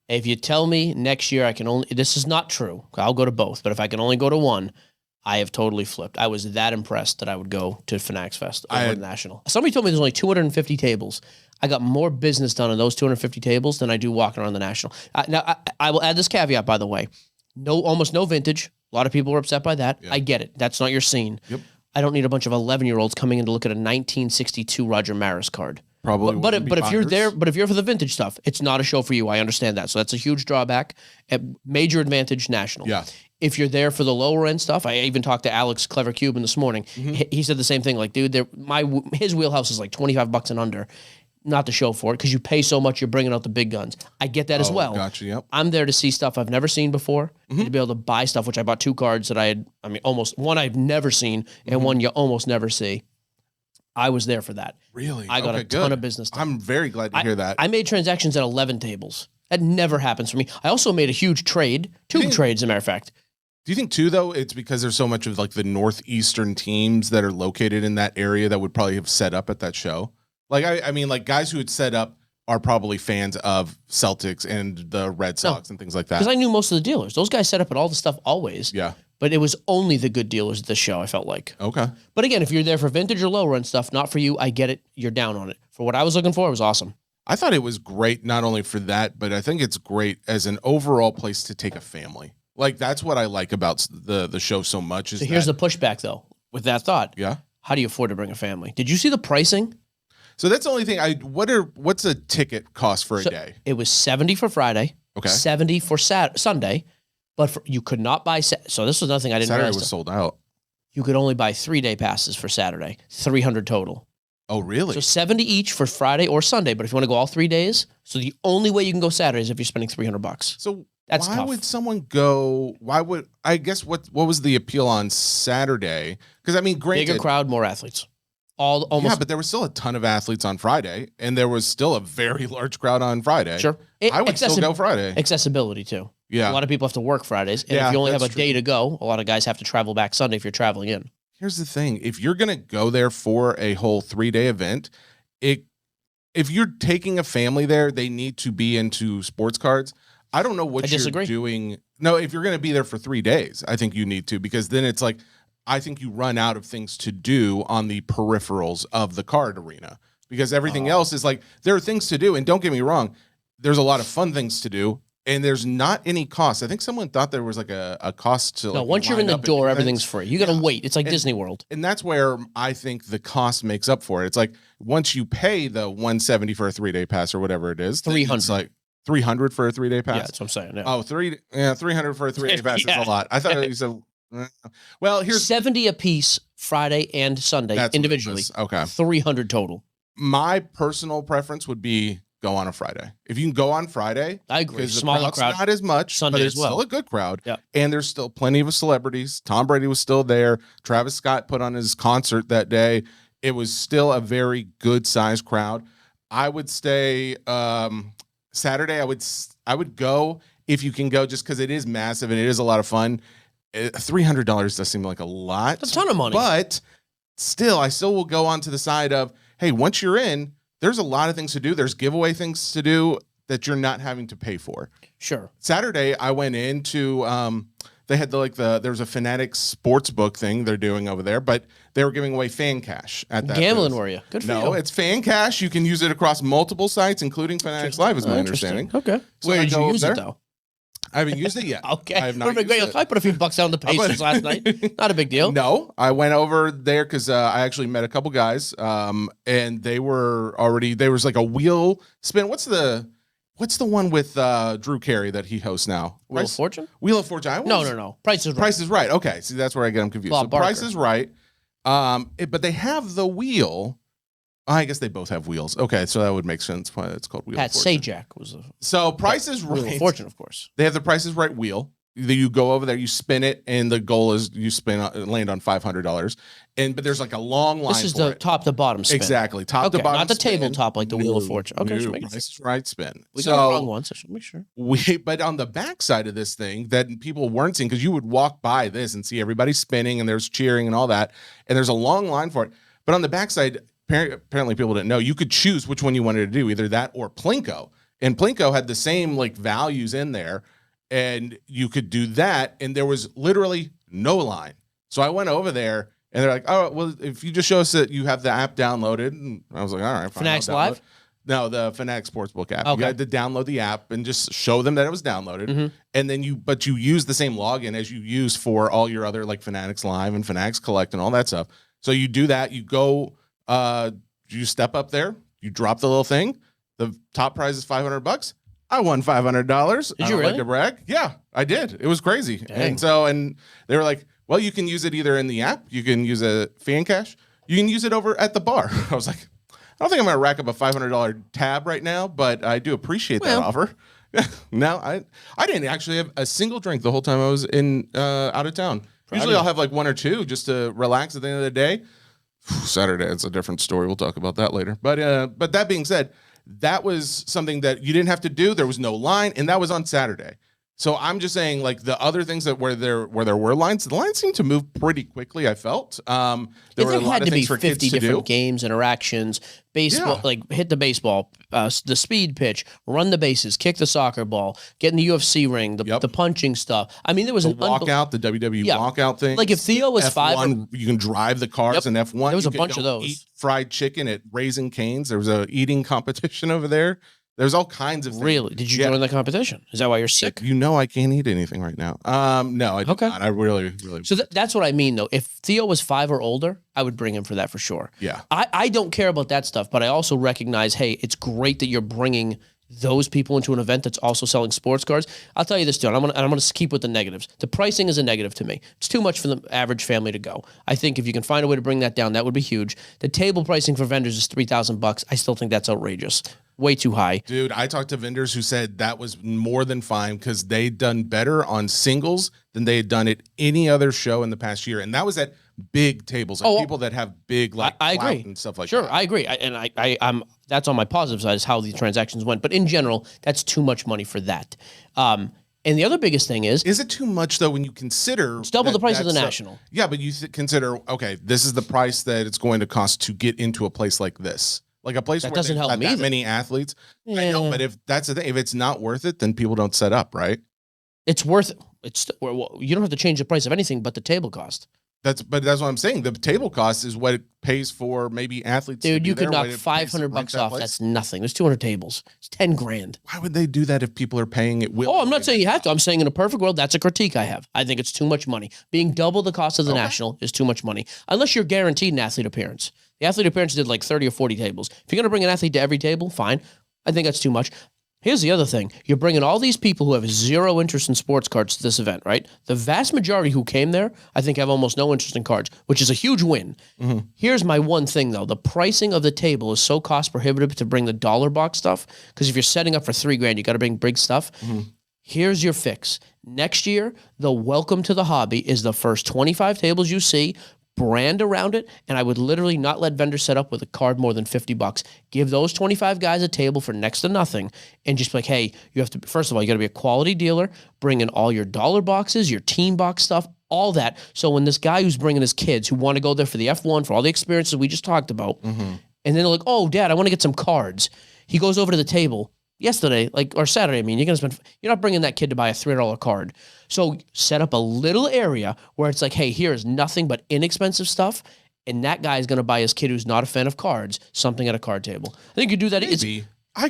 If you tell me next year I can only, this is not true. I'll go to both, but if I can only go to one, I have totally flipped. I was that impressed that I would go to Finaxfest over the National. Somebody told me there's only 250 tables. I got more business done on those 250 tables than I do walking around the National. Now, I will add this caveat, by the way. Almost no vintage. A lot of people were upset by that. Yeah. I get it. That's not your scene. Yep. I don't need a bunch of 11-year-olds coming in to look at a 1962 Roger Maris card. Probably, but if you're there, but if you're for the vintage stuff, it's not a show for you. I understand that. So that's a huge drawback. A major advantage, National. Yeah. If you're there for the lower end stuff, I even talked to Alex Clever Cuban this morning. Mm-hmm. He said the same thing. Like, dude, his wheelhouse is like $25 and under. Not the show for it because you pay so much. You're bringing out the big guns. I get that as well. Gotcha. Yep. I'm there to see stuff I've never seen before, and to be able to buy stuff. Which I bought 2 cards that almost one I've never seen and one you almost never see. I was there for that. Really? I got a ton of business done. I'm very glad to hear that. I made transactions at 11 tables. That never happens for me. I also made a huge trade, 2 trades, as a matter of fact. Do you think, too, though, it's because there's so much of like the Northeastern teams that are located in that area that would probably have set up at that show? Like, I mean, like guys who had set up are probably fans of Celtics and the Red Sox and things like that. Because I knew most of the dealers. Those guys set up at all the stuff always. Yeah. But it was only the good dealers at this show, I felt like. Okay. But again, if you're there for vintage or low run stuff, not for you, I get it. You're down on it. For what I was looking for, it was awesome. I thought it was great, not only for that, but I think it's great as an overall place to take a family. Like, that's what I like about the show so much. So here's the pushback, though, with that thought. Yeah. How do you afford to bring a family? Did you see the pricing? So that's the only thing. What's a ticket cost for a day? It was $70 for Friday. Okay. $70 for Sunday. But you could not buy. So this was another thing I didn't realize. Saturday was sold out. You could only buy 3-day passes for Saturday. 300 total. Oh, really? So 70 each for Friday or Sunday. But if you want to go all 3 days, so the only way you can go Saturday is if you're spending $300. So that's why tough. would someone go? Why would I guess what was the appeal on Saturday? Because I mean, granted, bigger crowd, more athletes. Yeah, but there was still a ton of athletes on Friday, and there was still a very large crowd on Friday. Sure, I would still go Friday. Accessibility too. Yeah, a lot of people have to work Fridays, and if you only have a day to go, a lot of guys have to travel back Sunday if you're traveling in. Here's the thing: if you're gonna go there for a whole 3-day event, if you're taking a family there, they need to be into sports cards. I don't know what you're doing. No, if you're gonna be there for 3 days, I think you need to, because then it's like, I think you run out of things to do on the peripherals of the card arena, because everything else is like, there are things to do. And don't get me wrong, there's a lot of fun things to do, and there's not any cost. I think someone thought there was like a cost to. No, once you're in the door, everything's free. You got to wait. It's like Disney World. And that's where I think the cost makes up for it. It's like, once you pay the $170 for a 3-day pass or whatever it is, $300. It's like $300 for a 3-day pass. Yeah, that's what I'm saying. Yeah. Oh, $300 for a 3-day pass is a lot. I thought you said. Well, here's 70 a piece Friday and Sunday individually. Okay. 300 total. My personal preference would be go on a Friday. If you can go on Friday, I agree. Because Smaller the crowd, not as much, Sunday but it's as well. still a good crowd. Yeah. And there's still plenty of celebrities. Tom Brady was still there. Travis Scott put on his concert that day. It was still a very good sized crowd. I would stay Saturday. I would go if you can go, just because it is massive and it is a lot of fun. $300 does seem like a lot. It's a ton of money. But still, I still will go on to the side of, hey, once you're in, there's a lot of things to do. There's giveaway things to do that you're not having to pay for. Sure. Saturday, I went into, they had there's a Fanatics sports book thing they're doing over there, but they were giving away fan cash at that. Gambling, booth. were you? Good for you. No, it's fan cash. You can use it across multiple sites, including Fanatics Live, is my understanding. Okay. So where did you use it, though? I haven't used it yet. Okay. I have not used it. I put a few bucks down on the Pacers last night. Not a big deal. No, I went over there because I actually met a couple guys, and they were already, there was like a wheel spin. What's the one with Drew Carey that he hosts now? Wheel of Fortune? Wheel of Fortune. No. Price is Right. Price is Right. Okay. See, that's where I get them confused. So Price is Right. But they have the wheel. I guess they both have wheels. Okay, so that would make sense. It's called Wheel of Fortune. Sajak was a... So Price is Right. Wheel of Fortune, of course. They have the Price is Right wheel. You go over there, you spin it, and the goal is you land on $500. But there's like a long line. This is the top to bottom spin. Exactly, top to bottom. Not the tabletop like the Wheel of Fortune. Okay, so Price is Right spin. We got the wrong one, so make sure. But on the back side of this thing that people weren't seeing, because you would walk by this and see everybody spinning and there's cheering and all that, and there's a long line for it. But on the backside, apparently people didn't know, you could choose which one you wanted to do, either that or Plinko. And Plinko had the same like values in there, and you could do that, and there was literally no line. So I went over there, and they're like, "Oh, well, if you just show us that you have the app downloaded," and I was like, "All right, fine." Fanatics Live? No, the Fanatics Sportsbook app. Okay. You had to download the app and just show them that it was downloaded, and then you use the same login as you use for all your other like Fanatics Live and Fanatics Collect and all that stuff. So you do that. You go, you step up there, you drop the little thing. The top prize is $500. I won $500. Did you really? Like to brag? Yeah, I did. It was crazy. Dang. And they were like, well, you can use it either in the app, you can use a fan cash, you can use it over at the bar. I was like, I don't think I'm going to rack up a $500 tab right now, but I do appreciate that offer. No, I didn't actually have a single drink the whole time I was in out of town. Usually I'll have like one or two just to relax at the end of the day. Saturday, it's a different story. We'll talk about that later. But that being said, that was something that you didn't have to do. There was no line, and that was on Saturday. So I'm just saying, like the other things that where there were lines, the lines seemed to move pretty quickly. I felt there were a lot of things for kids to do. 50 different games, interactions, baseball, like hit the baseball, the speed pitch, run the bases, kick the soccer ball, get in the UFC ring, the punching stuff. I mean, there was the walkout, the WWE walkout thing. Like if Theo was F1, you can drive the cars in F1. There was a bunch of those. Eat fried chicken at Raising Cane's. There was a eating competition over there. There's all kinds of things. Really? Did you join the competition? Is that why you're sick? You know I can't eat anything right now. No, I do not. I really. So that's what I mean, though. If Theo was 5 or older, I would bring him for that for sure. Yeah. I don't care about that stuff, but I also recognize, hey, it's great that you're bringing those people into an event that's also selling sports cards. I'll tell you this, John. I'm gonna keep with the negatives. The pricing is a negative to me. It's too much for the average family to go. I think if you can find a way to bring that down, that would be huge. The table pricing for vendors is $3,000. I still think that's outrageous. Way too high. Dude, I talked to vendors who said that was more than fine because they'd done better on singles than they had done at any other show in the past year. And that was at big tables, like people that have big like I agree and stuff like that. Sure, I agree. I'm that's on my positive side is how the transactions went. But in general, that's too much money for that. And the other biggest thing is it too much though when you consider it's double the price of the National? Yeah, but you consider, okay, this is the price that it's going to cost to get into a place like this. Like a place that where doesn't help me that many athletes. Yeah. I know, but if that's the thing, if it's not worth it, then people don't set up, right? It's worth it. You don't have to change the price of anything but the table cost. That's what I'm saying. The table cost is what it pays for maybe athletes. Dude, you could knock $500 off. That's nothing. There's 200 tables. It's 10 grand. Why would they do that if people are paying it? Oh, I'm not saying you have to. I'm saying in a perfect world, that's a critique I have. I think it's too much money. Being double the cost of the National is too much money. Unless you're guaranteed an athlete appearance. The athlete appearance did like 30 or 40 tables. If you're going to bring an athlete to every table, fine. I think that's too much. Here's the other thing. You're bringing all these people who have zero interest in sports cards to this event, right? The vast majority who came there, I think, have almost no interest in cards, which is a huge win. Mm-hmm. Here's my one thing, though. The pricing of the table is so cost prohibitive to bring the dollar box stuff, because if you're setting up for $3,000, you got to bring big stuff. Mm-hmm. Here's your fix. Next year, the welcome to the hobby is the first 25 tables you see, brand around it, and I would literally not let vendors set up with a card more than $50. Give those 25 guys a table for next to nothing, and just be like, hey, you have to, first of all, you got to be a quality dealer, bring in all your dollar boxes, your team box stuff, all that. So when this guy who's bringing his kids who want to go there for the F1, for all the experiences we just talked about, and then they're like, oh, Dad, I want to get some cards. He goes over to the table yesterday, or Saturday, you're not bringing that kid to buy a $300 card. So set up a little area where it's like, hey, here is nothing but inexpensive stuff, and that guy is going to buy his kid who's not a fan of cards something at a card table. I think you do that. Maybe.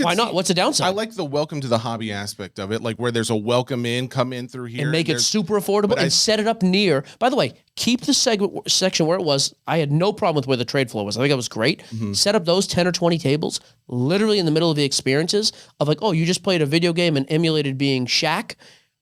Why not? What's the downside? I like the welcome to the hobby aspect of it, like where there's a welcome in, come in through here. And make it super affordable and set it up near. By the way, keep the section where it was. I had no problem with where the trade floor was. I think that was great. Set up those 10 or 20 tables literally in the middle of the experiences of like, oh, you just played a video game and emulated being Shaq.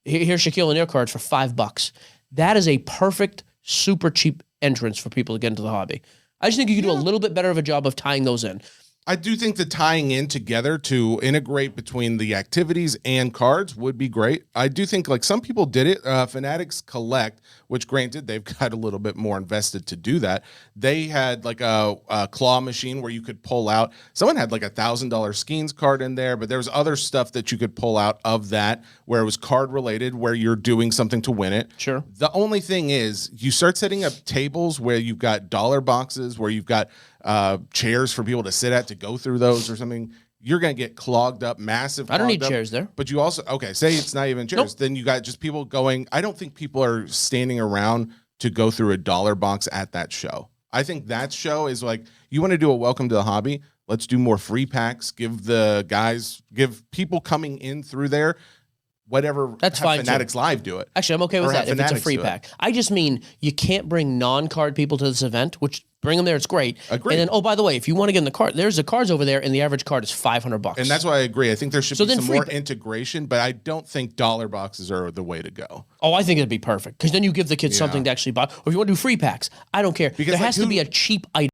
Here's Shaquille O'Neal cards for $5. That is a perfect, super cheap entrance for people to get into the hobby. I just think you could do a little bit better of a job of tying those in. I do think the tying in together to integrate between the activities and cards would be great. I do think like some people did it. Fanatics Collect, which granted they've got a little bit more invested to do that. They had like a claw machine where you could pull out. Someone had like $1,000 Skeens card in there, but there was other stuff that you could pull out of that where it was card related, where you're doing something to win it. Sure. The only thing is you start setting up tables where you've got dollar boxes, where you've got chairs for people to sit at to go through those or something. you're going to get clogged up, massive. I don't need chairs there. But you also, say it's not even chairs. Nope. Then you got just people going. I don't think people are standing around to go through a dollar box at that show. I think that show is like, you want to do a welcome to the hobby. Let's do more free packs. Give people coming in through there whatever. That's fine. Fanatics Live do it. Actually, I'm okay with that if it's a free pack. I just mean you can't bring non-card people to this event, which bring them there. It's great. Agreed. And then, by the way, if you want to get in the card, there's the cards over there, and the average card is $500. And that's why I agree. I think there should be some more integration, but I don't think dollar boxes are the way to go. Oh, I think it'd be perfect because then you give the kids something to actually buy. Or if you want to do free packs, I don't care. Because there has to be a cheap item.